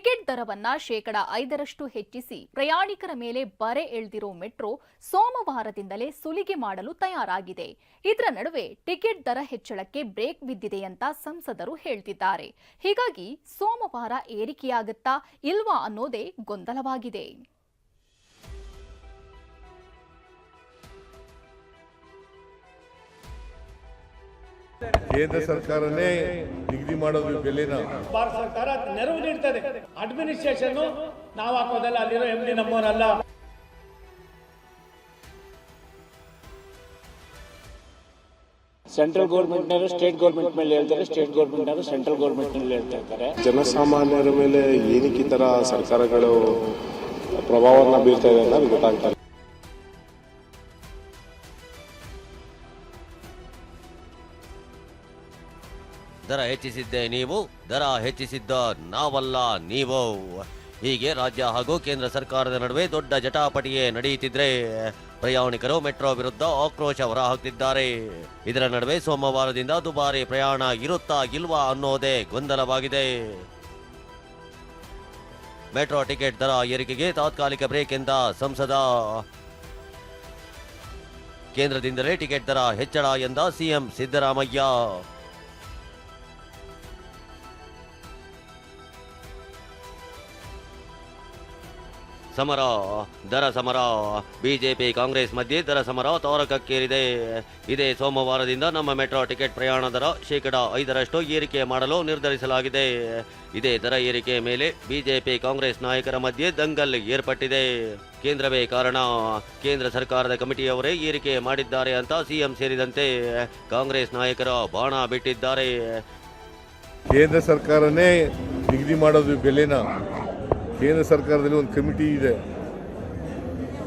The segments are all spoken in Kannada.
ಟಿಕೆಟ್ ದರವನ್ನ 5% ಹೆಚ್ಚಿಸಿ ಪ್ರಯಾಣಿಕರ ಮೇಲೆ ಬರೆ ಎಳೆದಿರೋ ಮೆಟ್ರೋ ಸೋಮವಾರದಿಂದಲೇ ಸುಲಿಗೆ ಮಾಡಲು ತಯಾರಾಗಿದೆ. ಇದರ ನಡುವೆ ಟಿಕೆಟ್ ದರ ಹೆಚ್ಚಳಕ್ಕೆ ಬ್ರೇಕ್ ಬಿದ್ದಿದೆ ಅಂತ ಸಂಸದರು ಹೇಳ್ತಿದ್ದಾರೆ. ಹೀಗಾಗಿ ಸೋಮವಾರ ಏರಿಕೆಯಾಗುತ್ತಾ ಇಲ್ವಾ ಅನ್ನೋದೇ ಗೊಂದಲವಾಗಿದೆ. ಕೇಂದ್ರ ಸರ್ಕಾರನೇ ನಿಗದಿ ಮಾಡೋದು ಬೆಲೆನ ಭಾರತ ಸರ್ಕಾರ ನೆರವು ನೀಡ್ತದೆ. ಅಡ್ಮಿನಿಸ್ಟ್ರೇಷನ್ ನಾವು ಹಾಕೋದಲ್ಲ, ಅಲ್ಲಿರೋ ಎಂಡಿ ನಮ್ಮವರಲ್ಲ. ಸೆಂಟ್ರಲ್ ಗೌರ್ಮೆಂಟ್ನವರು ಸ್ಟೇಟ್ ಗೌರ್ಮೆಂಟ್ ಮೇಲೆ ಹೇಳ್ತಾರೆ, ಸ್ಟೇಟ್ ಗೌರ್ಮೆಂಟ್ನವರು ಸೆಂಟ್ರಲ್ ಗೌರ್ಮೆಂಟ್ ಮೇಲೆ ಹೇಳ್ತಾ ಇದ್ದಾರೆ. ಜನಸಾಮಾನ್ಯರ ಮೇಲೆ ಏನಕ್ಕೆ ಈ ತರ ಸರ್ಕಾರಗಳು ಪ್ರಭಾವವನ್ನು ಬೀರ್ತಾ ಇದೆ ಅಂತ ಗೊತ್ತಾಗ್ತಾರೆ. ದರ ಹೆಚ್ಚಿಸಿದ್ದೇ ನೀವು, ದರ ಹೆಚ್ಚಿಸಿದ್ದ ನಾವಲ್ಲ ನೀವು. ಹೀಗೆ ರಾಜ್ಯ ಹಾಗೂ ಕೇಂದ್ರ ಸರ್ಕಾರದ ನಡುವೆ ದೊಡ್ಡ ಜಟಾಪಟಿಯೇ ನಡೆಯುತ್ತಿದ್ರೆ ಪ್ರಯಾಣಿಕರು ಮೆಟ್ರೋ ವಿರುದ್ಧ ಆಕ್ರೋಶ ಹೊರಹಾಕ್ತಿದ್ದಾರೆ. ಇದರ ನಡುವೆ ಸೋಮವಾರದಿಂದ ದುಬಾರಿ ಪ್ರಯಾಣ ಇರುತ್ತಾ ಇಲ್ವಾ ಅನ್ನೋದೇ ಗೊಂದಲವಾಗಿದೆ. ಮೆಟ್ರೋ ಟಿಕೆಟ್ ದರ ಏರಿಕೆಗೆ ತಾತ್ಕಾಲಿಕ ಬ್ರೇಕ್ ಎಂದ ಸಂಸದ. ಕೇಂದ್ರದಿಂದಲೇ ಟಿಕೆಟ್ ದರ ಹೆಚ್ಚಳ ಎಂದ ಸಿಎಂ ಸಿದ್ದರಾಮಯ್ಯ. ದರ ಸಮರ ಬಿಜೆಪಿ ಕಾಂಗ್ರೆಸ್ ಮಧ್ಯೆ ದರ ಸಮರ ತಾರಕಕ್ಕೇರಿದೆ. ಇದೇ ಸೋಮವಾರದಿಂದ ನಮ್ಮ ಮೆಟ್ರೋ ಟಿಕೆಟ್ ಪ್ರಯಾಣ ದರ 5% ಏರಿಕೆ ಮಾಡಲು ನಿರ್ಧರಿಸಲಾಗಿದೆ. ಇದೇ ದರ ಏರಿಕೆ ಮೇಲೆ ಬಿಜೆಪಿ ಕಾಂಗ್ರೆಸ್ ನಾಯಕರ ಮಧ್ಯೆ ದಂಗಲ್ ಏರ್ಪಟ್ಟಿದೆ. ಕೇಂದ್ರವೇ ಕಾರಣ, ಕೇಂದ್ರ ಸರ್ಕಾರದ ಕಮಿಟಿಯವರೇ ಏರಿಕೆ ಮಾಡಿದ್ದಾರೆ ಅಂತ ಸಿಎಂ ಸೇರಿದಂತೆ ಕಾಂಗ್ರೆಸ್ ನಾಯಕರ ಬಾಣ ಬಿಟ್ಟಿದ್ದಾರೆ. ಕೇಂದ್ರ ಸರ್ಕಾರನೇ ನಿಗದಿ ಮಾಡೋದು ಬೆಲೆನ. ಕೇಂದ್ರ ಸರ್ಕಾರದಲ್ಲಿ ಒಂದು ಕಮಿಟಿ ಇದೆ,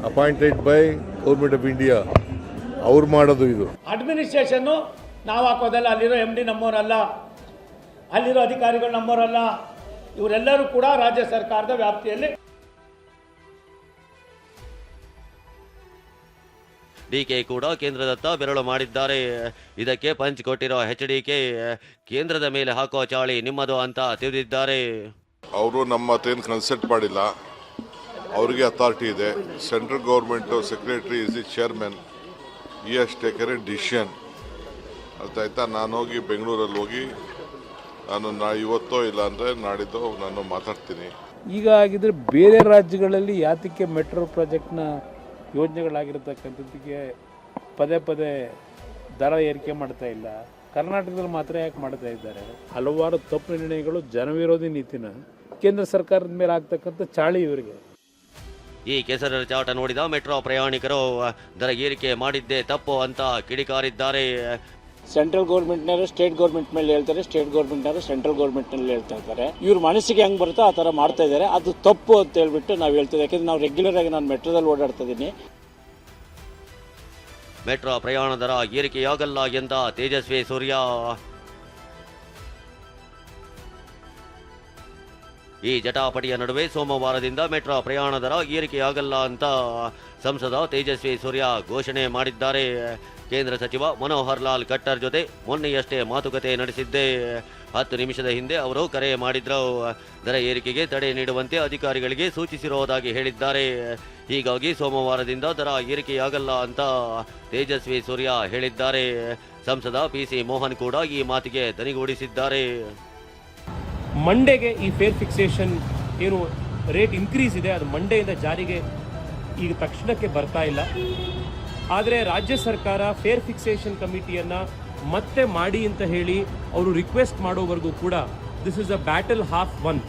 appointed by government of India, ಅವ್ರು ಮಾಡೋದು. ಇದು ಅಡ್ಮಿನಿಸ್ಟ್ರೇಷನ್ ನಾವು ಹಾಕೋದಲ್ಲ, ಅಲ್ಲಿರೋ ಎಂಡಿ ನಮ್ಮವರಲ್ಲ, ಅಲ್ಲಿರೋ ಅಧಿಕಾರಿಗಳು ನಮ್ಮವರಲ್ಲ. ಇವರೆಲ್ಲರೂ ಕೂಡ ರಾಜ್ಯ ಸರ್ಕಾರದ ವ್ಯಾಪ್ತಿಯಲ್ಲಿ. ಡಿಕೆ ಕೂಡ ಕೇಂದ್ರದತ್ತ ಬೆರಳು ಮಾಡಿದ್ದಾರೆ. ಇದಕ್ಕೆ ಪಂಚ್ ಕೊಟ್ಟಿರೋ HDK ಕೇಂದ್ರದ ಮೇಲೆ ಹಾಕೋ ಚಾಳಿ ನಿಮ್ಮದು ಅಂತ ತಿಳಿದಿದ್ದಾರೆ. ಅವರು ನಮ್ಮ ಮಾತೇನು ಕನ್ಸಲ್ಟ್ ಮಾಡಿಲ್ಲ, ಅವ್ರಿಗೆ ಅಥಾರಿಟಿ ಇದೆ. Central government secretary is the chairman, ಈ ಹ್ಯಾಸ್ ಟೇಕನ್ ಎ ಡಿಸಿಷನ್. ಅರ್ಥ ಆಯ್ತಾ? ನಾನು ಹೋಗಿ ಬೆಂಗಳೂರಲ್ಲಿ ಹೋಗಿ ಇವತ್ತೋ ಇಲ್ಲ ಅಂದರೆ ನಾಡಿದ್ದು ನಾನು ಮಾತಾಡ್ತೀನಿ. ಈಗ ಆಗಿದ್ರೆ ಬೇರೆ ರಾಜ್ಯಗಳಲ್ಲಿ ಯಾತಕ್ಕೆ ಮೆಟ್ರೋ ಪ್ರಾಜೆಕ್ಟ್ನ ಯೋಜನೆಗಳಾಗಿರ್ತಕ್ಕಂಥದ್ದಕ್ಕೆ ಪದೇ ಪದೇ ದರ ಏರಿಕೆ ಮಾಡ್ತಾ ಇಲ್ಲ, ಕರ್ನಾಟಕದಲ್ಲಿ ಮಾತ್ರ ಯಾಕೆ ಮಾಡ್ತಾ ಇದ್ದಾರೆ? ಹಲವಾರು ತಪ್ಪು ನಿರ್ಣಯಗಳು, ಜನವಿರೋಧಿ ನೀತಿನ ಕೇಂದ್ರ ಸರ್ಕಾರದ ಮೇಲೆ ಆಗ್ತಕ್ಕಂಥ ಚಾಳಿ ಇವರಿಗೆ. ಈ ಕೆಸರ ಚಾಟ ನೋಡಿದ ಮೆಟ್ರೋ ಪ್ರಯಾಣಿಕರು ದರ ಏರಿಕೆ ಮಾಡಿದ್ದೇ ತಪ್ಪು ಅಂತ ಕಿಡಿಕಾರಿದ್ದಾರೆ. ಸೆಂಟ್ರಲ್ ಗೌರ್ಮೆಂಟ್ನವರು ಸ್ಟೇಟ್ ಗೌರ್ಮೆಂಟ್ ಮೇಲೆ ಹೇಳ್ತಾರೆ, ಸ್ಟೇಟ್ ಗೌರ್ಮೆಂಟ್ನವರು ಸೆಂಟ್ರಲ್ ಗೌರ್ಮೆಂಟ್ ಮೇಲೆ ಹೇಳ್ತಾ ಇದ್ದಾರೆ. ಇವ್ರ ಮನಸ್ಸಿಗೆ ಹೆಂಗೆ ಬರುತ್ತೋ ಆ ಥರ ಮಾಡ್ತಾ ಇದ್ದಾರೆ. ಅದು ತಪ್ಪು ಅಂತ ಹೇಳ್ಬಿಟ್ಟು ನಾವು ಹೇಳ್ತೀವಿ. ಯಾಕೆಂದ್ರೆ ನಾವು ರೆಗ್ಯುಲರ್ ಆಗಿ ನಾನು ಮೆಟ್ರೋದಲ್ಲಿ ಓಡಾಡ್ತಾ ಇದ್ದೀನಿ. ಮೆಟ್ರೋ ಪ್ರಯಾಣ ದರ ಏರಿಕೆಯಾಗಲ್ಲ ಎಂದ ತೇಜಸ್ವಿ ಸೂರ್ಯ. ಈ ಜಟಾಪಟಿಯ ನಡುವೆ ಸೋಮವಾರದಿಂದ ಮೆಟ್ರೋ ಪ್ರಯಾಣ ದರ ಏರಿಕೆಯಾಗಲ್ಲ ಅಂತ ಸಂಸದ ತೇಜಸ್ವಿ ಸೂರ್ಯ ಘೋಷಣೆ ಮಾಡಿದ್ದಾರೆ. ಕೇಂದ್ರ ಸಚಿವ ಮನೋಹರ್ ಲಾಲ್ ಖಟ್ಟರ್ ಜೊತೆ ಮೊನ್ನೆಯಷ್ಟೇ ಮಾತುಕತೆ ನಡೆಸಿದ್ದೆ. 10 ನಿಮಿಷದ ಹಿಂದೆ ಅವರು ಕರೆ ಮಾಡಿದ್ರು. ದರ ಏರಿಕೆಗೆ ತಡೆ ನೀಡುವಂತೆ ಅಧಿಕಾರಿಗಳಿಗೆ ಸೂಚಿಸಿರುವುದಾಗಿ ಹೇಳಿದ್ದಾರೆ. ಹೀಗಾಗಿ ಸೋಮವಾರದಿಂದ ದರ ಏರಿಕೆಯಾಗಲ್ಲ ಅಂತ ತೇಜಸ್ವಿ ಸೂರ್ಯ ಹೇಳಿದ್ದಾರೆ. ಸಂಸದ PC ಮೋಹನ್ ಕೂಡ ಈ ಮಾತಿಗೆ ದನಿಗೂಡಿಸಿದ್ದಾರೆ. ಮಂಡೆಗೆ ಈ ಫೇರ್ ಫಿಕ್ಸೇಷನ್ ಏನು ರೇಟ್ ಇನ್ಕ್ರೀಸ್ ಇದೆ, ಅದು ಮಂಡೆಯಿಂದ ಜಾರಿಗೆ ಈಗ ತಕ್ಷಣಕ್ಕೆ ಬರ್ತಾ ಇಲ್ಲ. ಆದರೆ ರಾಜ್ಯ ಸರ್ಕಾರ ಫೇರ್ ಫಿಕ್ಸೇಷನ್ ಕಮಿಟಿಯನ್ನು ಮತ್ತೆ ಮಾಡಿ ಅಂತ ಹೇಳಿ ಅವರು ರಿಕ್ವೆಸ್ಟ್ ಮಾಡೋವರೆಗೂ ಕೂಡ this is a battle half one.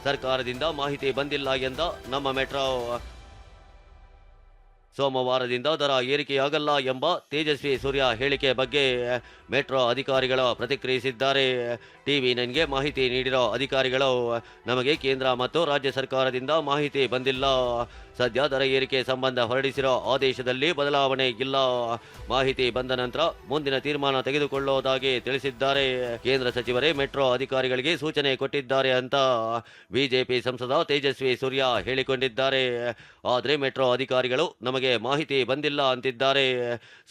ಸರ್ಕಾರದಿಂದ ಮಾಹಿತಿ ಬಂದಿಲ್ಲ ಎಂದ ನಮ್ಮ ಮೆಟ್ರೋ. ಸೋಮವಾರದಿಂದ ದರ ಏರಿಕೆಯಾಗಲ್ಲ ಎಂಬ ತೇಜಸ್ವಿ ಸೂರ್ಯ ಹೇಳಿಕೆ ಬಗ್ಗೆ ಮೆಟ್ರೋ ಅಧಿಕಾರಿಗಳು ಪ್ರತಿಕ್ರಿಯಿಸಿದ್ದಾರೆ. TV9ಗೆ ಮಾಹಿತಿ ನೀಡಿರೋ ಅಧಿಕಾರಿಗಳು, ನಮಗೆ ಕೇಂದ್ರ ಮತ್ತು ರಾಜ್ಯ ಸರ್ಕಾರದಿಂದ ಮಾಹಿತಿ ಬಂದಿಲ್ಲ. ಸದ್ಯ ದರ ಏರಿಕೆ ಸಂಬಂಧ ಹೊರಡಿಸಿರೋ ಆದೇಶದಲ್ಲಿ ಬದಲಾವಣೆ ಇಲ್ಲ. ಮಾಹಿತಿ ಬಂದ ನಂತರ ಮುಂದಿನ ತೀರ್ಮಾನ ತೆಗೆದುಕೊಳ್ಳುವುದಾಗಿ ತಿಳಿಸಿದ್ದಾರೆ. ಕೇಂದ್ರ ಸಚಿವರೇ ಮೆಟ್ರೋ ಅಧಿಕಾರಿಗಳಿಗೆ ಸೂಚನೆ ಕೊಟ್ಟಿದ್ದಾರೆ ಅಂತ ಬಿಜೆಪಿ ಸಂಸದ ತೇಜಸ್ವಿ ಸೂರ್ಯ ಹೇಳಿಕೊಂಡಿದ್ದಾರೆ. ಆದರೆ ಮೆಟ್ರೋ ಅಧಿಕಾರಿಗಳು ನಮಗೆ ಮಾಹಿತಿ ಬಂದಿಲ್ಲ ಅಂತಿದ್ದಾರೆ.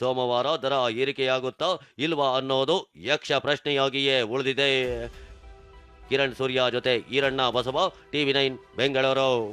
ಸೋಮವಾರ ದರ ಏರಿಕೆಯಾಗುತ್ತಾ ಇಲ್ವಾ ಅನ್ನೋದು ಯಕ್ಷ ಪ್ರಶ್ನೆಯಾಗಿಯೇ ಉಳಿದಿದೆ. ಕಿರಣ್ ಸೂರ್ಯ ಜೊತೆ ಈರಣ್ಣ ಬಸವ, TV9 ಬೆಂಗಳೂರು.